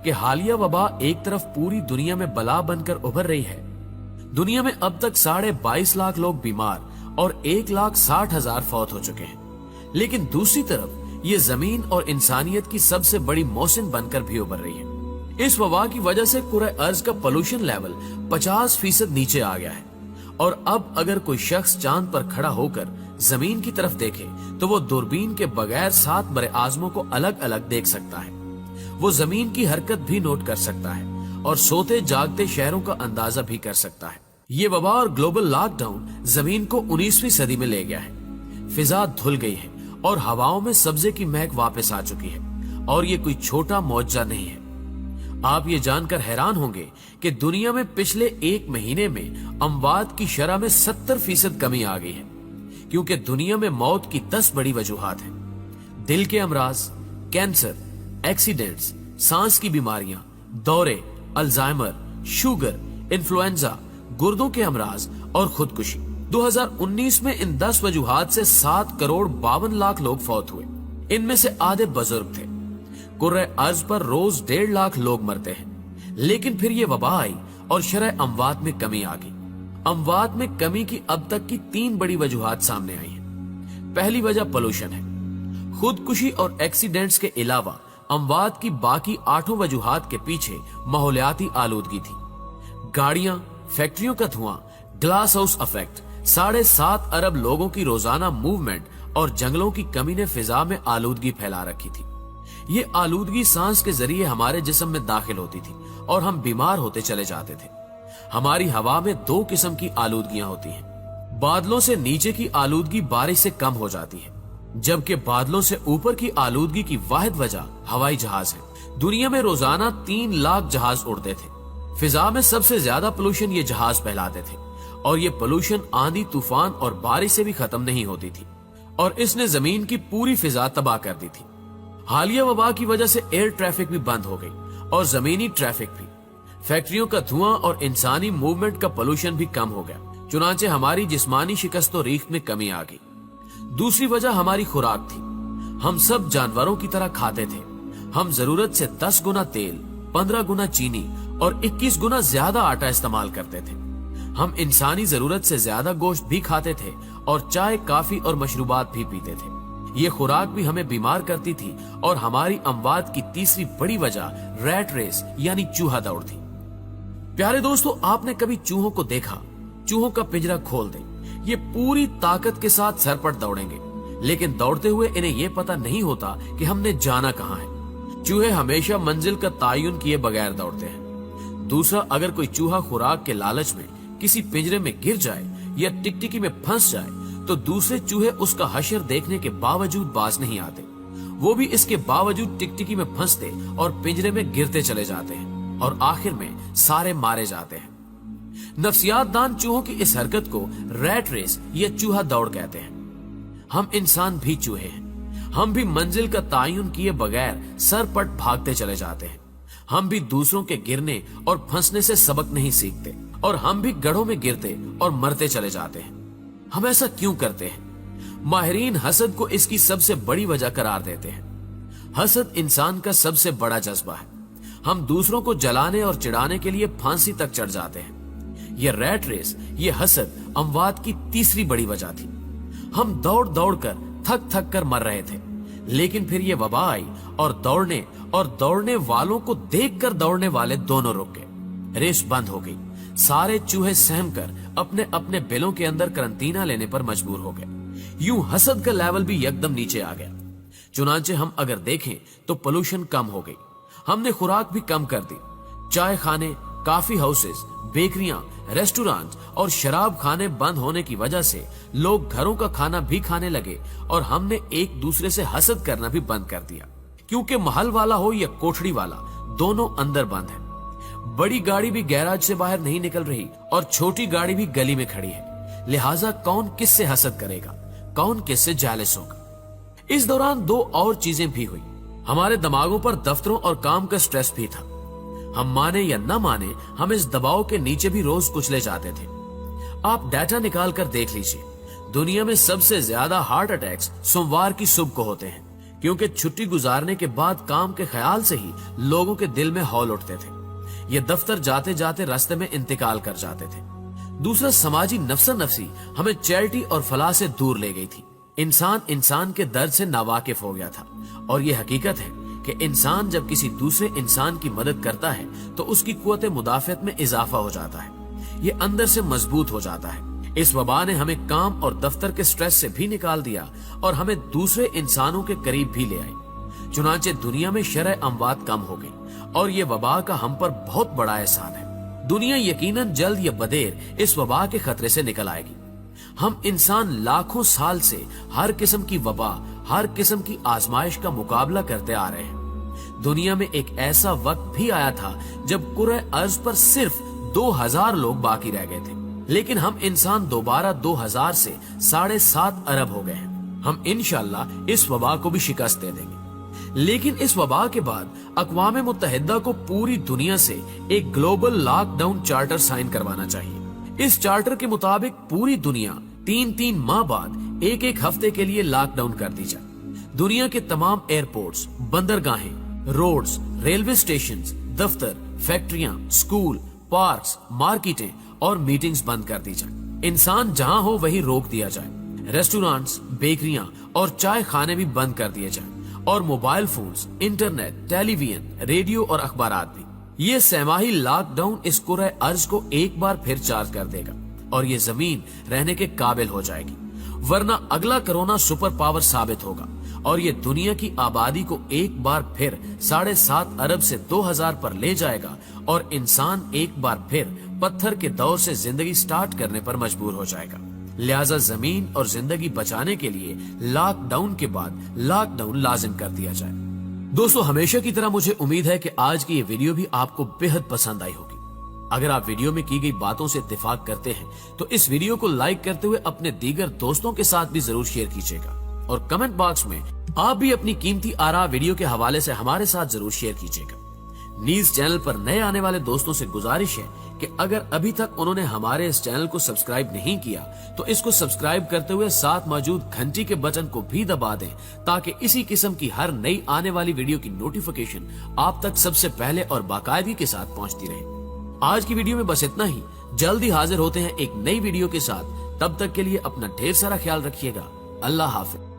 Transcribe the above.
کہ حالیہ वबा एक तरफ पूरी दुनिया में बला बनकर उभर रही है। दुनिया में अब तक 22.5 लाख लोग बीमार और 1,60,000 फौत हो चुके हैं, लेकिन दूसरी तरफ ये जमीन और इंसानियत की सबसे बड़ी मौसिन बनकर भी उभर रही है। इस वबा की वजह से कुरे अर्ज का पोल्यूशन लेवल 50% नीचे आ गया है और अब अगर कोई शख्स चांद पर खड़ा होकर जमीन की तरफ देखे तो वो दूरबीन के बगैर 7 बड़े आजमों को अलग अलग देख सकता है। वो जमीन की हरकत भी नोट कर सकता है और सोते जागते शहरों का अंदाजा भी कर सकता है। ये वबा और ग्लोबल लॉकडाउन जमीन को 19वीं सदी में ले गया है। फिजा धुल गई है और हवाओं में सब्जे की महक वापस आ चुकी है और ये कोई छोटा मौजजा नहीं है। आप ये जानकर हैरान होंगे कि दुनिया में पिछले 1 महीने में अमवात की शरह में 70% कमी आ गई है, क्योंकि दुनिया में मौत की 10 बड़ी वजूहात हैं। दिल के अमराज, कैंसर, एक्सीडेंट्स, सांस की बीमारियां, दौरे, अल्जाइमर, शुगर, इन्फ्लुएंजा, गुर्दों के अमराज और खुदकुशी। 2019 में इन 10 वजूहात से 7 करोड़ 52 लाख लोग फौत हुए। इनमें से आधे बुजुर्ग थे। कुर्रे अर्ज पर रोज 1.5 लाख लोग मरते हैं, लेकिन फिर ये वबा आई और शरह अमवात में कमी आ गई। अमवात में कमी की अब तक की 3 बड़ी वजूहात सामने आई हैं। पहली वजह पोल्यूशन है। खुदकुशी और एक्सीडेंट्स के अलावा अमवात की बाकी 8 वजूहात के पीछे माहौलियाती आलूदगी थी। गाड़ियां, फैक्ट्रियों का धुआं, ग्लास हाउस इफेक्ट, 7.5 अरब लोगों की रोजाना मूवमेंट और जंगलों की कमी ने फिजा में आलूदगी फैला रखी थी। ये आलूदगी सांस के जरिए हमारे जिस्म में दाखिल होती थी और हम बीमार होते चले जाते थे। हमारी हवा में 2 किस्म की आलूदगियां होती हैं। बादलों से नीचे की आलूदगी बारिश से कम हो जाती है, जबकि बादलों से ऊपर की आलूदगी की वाहिद वजह हवाई जहाज है। दुनिया में रोजाना 3 लाख जहाज उड़ते थे। फिजा में सबसे ज्यादा पोल्यूशन ये जहाज फैलाते थे और ये पोल्यूशन आंधी, तूफान और बारिश से भी खत्म नहीं होती थी और इसने जमीन की पूरी फिजा तबाह कर दी थी। हालिया वबा की वजह से एयर ट्रैफिक भी बंद हो गई और जमीनी ट्रैफिक भी। फैक्ट्रियों का धुआं और इंसानी मूवमेंट का पोल्यूशन भी कम हो गया, चुनांचे हमारी जिस्मानी शिकस्त और रीख में कमी आ गई। दूसरी वजह हमारी खुराक थी। हम सब जानवरों की तरह खाते थे। हम जरूरत से 10 गुना तेल, 15 गुना चीनी और 21 गुना ज्यादा आटा इस्तेमाल करते थे। हम इंसानी जरूरत से ज्यादा गोश्त भी खाते थे और चाय, काफी और मशरूबात भी पीते थे। ये खुराक भी हमें बीमार करती थी और हमारी अमवात की तीसरी बड़ी वजह रैट रेस यानी चूहा दौड़ थी। प्यारे दोस्तों, आपने कभी चूहों को देखा? चूहों का पिंजरा खोल दें, ये पूरी ताकत के साथ सर पर दौड़ेंगे, लेकिन दौड़ते हुए इन्हें ये पता नहीं होता कि हमने जाना कहाँ है। चूहे हमेशा मंजिल का तायुन किए बगैर दौड़ते हैं। दूसरा, अगर कोई चूहा खुराक के लालच में किसी पिंजरे में गिर जाए या टिकटिकी में फंस जाए तो दूसरे चूहे उसका हशर देखने के बावजूद बाज नहीं आते। वो भी इसके बावजूद टिकटिकी में फंसते और पिंजरे में गिरते चले जाते हैं और आखिर में सारे मारे जाते हैं। नफ्सियातदान चूहों की इस हरकत को रैट रेस या चूहा दौड़ कहते हैं। हम इंसान भी चूहे हैं। हम भी मंजिल का तायुन किए बगैर सरपट भागते चले जाते हैं। हम भी दूसरों के गिरने और फंसने से सबक नहीं सीखते और हम भी गड्ढों में गिरते और मरते चले जाते हैं। हम ऐसा क्यों करते हैं? माहिरीन हसद को इसकी सबसे बड़ी वजह करार देते हैं। हसद इंसान का सबसे बड़ा जज्बा है। हम दूसरों को जलाने और चिढ़ाने के लिए फांसी तक चढ़ जाते हैं। ये रैट रेस, ये हसद अमवात की तीसरी बड़ी वजह थी। हम दौड़ दौड़ कर थक थक कर मर रहे थे, लेकिन फिर ये वबा आई और दौड़ने वालों को देखकर दौड़ने वाले दोनों रुक गए। रेस बंद हो गई। सारे चूहे सहम कर अपने अपने बिलों के अंदर करंटीना लेने पर मजबूर हो गए। यूं हसद का लेवल भी एकदम नीचे आ गया। चुनांचे हम अगर देखें तो पोल्यूशन कम हो गई। हमने खुराक भी कम कर दी। चाय खाने, कॉफी हाउसेस, बेकरियां, रेस्टोरेंट और शराब खाने बंद होने की वजह से लोग घरों का खाना भी खाने लगे और हमने एक दूसरे से हसद करना भी बंद कर दिया, क्योंकि महल वाला हो या कोठड़ी वाला, दोनों अंदर बंद है। बड़ी गाड़ी भी गैराज से बाहर नहीं निकल रही और छोटी गाड़ी भी गली में खड़ी है। लिहाजा कौन किससे हसद करेगा, कौन किससे जेलस होगा। इस दौरान 2 और चीजें भी हुई। हमारे दिमागों पर दफ्तरों और काम का स्ट्रेस भी था। हम माने या न माने, हम इस दबाव के नीचे भी रोज कुचले जाते थे। आप डाटा निकाल कर देख लीजिए, दुनिया में सबसे ज्यादा हार्ट अटैक्स सोमवार की सुबह को होते हैं, کیونکہ چھٹی گزارنے کے بعد کام کے خیال سے ہی لوگوں کے دل میں ہول اٹھتے تھے. یہ دفتر جاتے جاتے راستے میں انتقال کر جاتے تھے. دوسرا سماجی نفسا نفسی ہمیں چیریٹی اور فلاح سے دور لے گئی تھی. انسان کے درد سے ناواقف ہو گیا تھا. اور یہ حقیقت ہے کہ انسان جب کسی دوسرے انسان کی مدد کرتا ہے تو اس کی قوت مدافعت میں اضافہ ہو جاتا ہے. یہ اندر سے مضبوط ہو جاتا ہے. اس وبا نے ہمیں کام اور دفتر کے سٹریس سے بھی نکال دیا اور ہمیں دوسرے انسانوں کے قریب بھی لے آئی. چنانچہ دنیا میں شرح اموات کم ہو گئی اور یہ وبا کا ہم پر بہت بڑا احسان ہے. دنیا یقیناً جلد یا بدیر اس وبا کے خطرے سے نکل آئے گی. ہم انسان لاکھوں سال سے ہر قسم کی وبا، ہر قسم کی آزمائش کا مقابلہ کرتے آ رہے ہیں. دنیا میں ایک ایسا وقت بھی آیا تھا جب کرۂ ارض پر صرف 2000 لوگ باقی رہ گئے تھے، لیکن ہم انسان دوبارہ 2000 سے 7.5 ارب ہو گئے ہیں. ہم انشاءاللہ اس وبا کو بھی شکست دے دیں گے. لیکن اس وبا کے بعد اقوام متحدہ کو پوری دنیا سے ایک global lockdown charter sign کروانا چاہیے. اس چارٹر کے مطابق پوری دنیا 3 ماہ بعد ایک ہفتے کے لیے لاک ڈاؤن کر دی جائے. دنیا کے تمام ایئرپورٹس، بندرگاہیں، روڈز، ریلوے اسٹیشنز، دفتر، فیکٹریاں، سکول، پارکس، مارکیٹیں اور میٹنگز بند کر دی جائیں. انسان جہاں ہو وہی روک دیا جائے. ریسٹورانٹس، بیکریاں اور چائے خانے بھی بند کر دیے جائیں اور موبائل فونز، انٹرنیٹ، ٹیلی ویژن، ریڈیو اور اخبارات بھی. یہ سہ-ماہی لاک ڈاؤن اس کرۂ ارض کو ایک بار پھر چارج کر دے گا اور یہ زمین رہنے کے قابل ہو جائے گی. ورنہ اگلا کرونا سپر پاور ثابت ہوگا اور یہ دنیا کی آبادی کو ایک بار پھر 7.5 ارب سے 2000 پر لے جائے گا اور انسان ایک بار پھر پتھر کے دور سے زندگی سٹارٹ کرنے پر مجبور ہو جائے گا. لہٰذا زمین اور زندگی بچانے کے لیے لاک ڈاؤن کے بعد لاک ڈاؤن لازم کر دیا جائے. دوستو، ہمیشہ کی طرح مجھے امید ہے کہ آج کی یہ ویڈیو بھی آپ کو بہت پسند آئی ہوگی. اگر آپ ویڈیو میں کی گئی باتوں سے اتفاق کرتے ہیں تو اس ویڈیو کو لائک کرتے ہوئے اپنے دیگر دوستوں کے ساتھ بھی ضرور شیئر کیجیے گا اور کمنٹ باکس میں آپ بھی اپنی قیمتی آراء ویڈیو کے حوالے سے ہمارے ساتھ ضرور شیئر کیجیے گا. نیز چینل پر نئے آنے والے دوستوں سے گزارش ہے کہ اگر ابھی تک انہوں نے ہمارے اس چینل کو سبسکرائب نہیں کیا تو اس کو سبسکرائب کرتے ہوئے ساتھ موجود گھنٹی کے بٹن کو بھی دبا دیں تاکہ اسی قسم کی ہر نئی آنے والی ویڈیو کی نوٹیفیکیشن آپ تک سب سے پہلے اور باقاعدگی کے ساتھ پہنچتی رہے. آج کی ویڈیو میں بس اتنا ہی. جلد ہی حاضر ہوتے ہیں ایک نئی ویڈیو کے ساتھ. تب تک کے لیے اپنا ڈھیر سارا خیال رکھیے گا. اللہ حافظ.